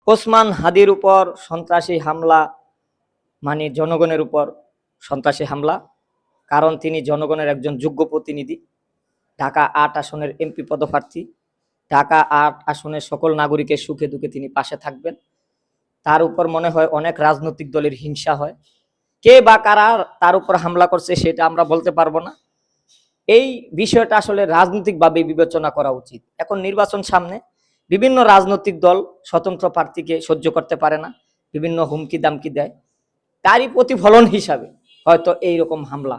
ওসমান হাদির উপর সন্ত্রাসী হামলা মানে জনগণের উপর সন্ত্রাসী হামলা, কারণ তিনি জনগণের একজন যোগ্য প্রতিনিধি, ঢাকা ৮ আসনের এমপি পদপ্রার্থী। ঢাকা ৮ আসনের সকল নাগরিকের সুখে দুঃখে তিনি পাশে থাকবেন। তার উপর মনে হয় অনেক রাজনৈতিক দলের হিংসা হয়। কে বা কারা তার উপর হামলা করছে সেটা আমরা বলতে পারবো না। এই বিষয়টা আসলে রাজনৈতিকভাবে বিবেচনা করা উচিত। এখন নির্বাচন সামনে, বিভিন্ন রাজনৈতিক দল স্বতন্ত্র প্রার্থীকে সহ্য করতে পারে না, বিভিন্ন হুমকি দামকি দেয়। তারই প্রতিফলন হিসাবে হয়তো এইরকম হামলা।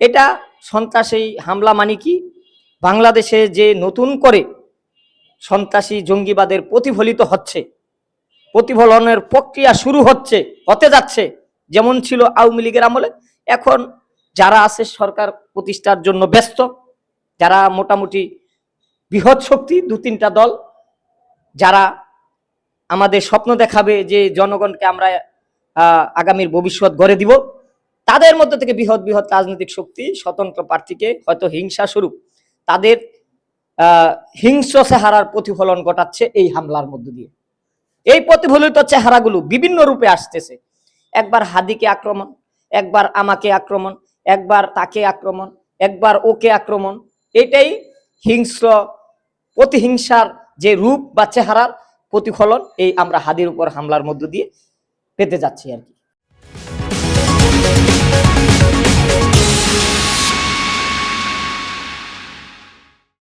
এটা সন্ত্রাসী হামলা মানে কি, বাংলাদেশে যে নতুন করে সন্ত্রাসী জঙ্গিবাদের প্রতিফলিত হচ্ছে, প্রতিফলনের প্রক্রিয়া শুরু হতে যাচ্ছে, যেমন ছিল আওয়ামী লীগের আমলে, এখন যারা আছে সরকার প্রতিষ্ঠার জন্য ব্যস্ত, যারা মোটামুটি বৃহৎ শক্তি ২-৩টা দল, যারা আমাদের স্বপ্ন দেখাবে যে জনগণকে আমরা আগামীর ভবিষ্যৎ গড়ে দিব, তাদের মধ্যে থেকে বৃহৎ বৃহৎ রাজনৈতিক শক্তি স্বতন্ত্র প্রার্থীকে হয়তো হিংসা স্বরূপ তাদের হিংস্র চেহারার প্রতিফলন ঘটাচ্ছে এই হামলার মধ্য দিয়ে। এই প্রতিফলিত চেহারাগুলো বিভিন্ন রূপে আসতেছে, একবার হাদিকে আক্রমণ, একবার আমাকে আক্রমণ, একবার তাকে আক্রমণ, একবার ওকে আক্রমণ। এটাই হিংস্র প্রতিহিংসার যে রূপ বা চেহারার প্রতিফলন এই আমরা হাদির উপর হামলার মধ্য দিয়ে পেতে যাচ্ছি আর কি।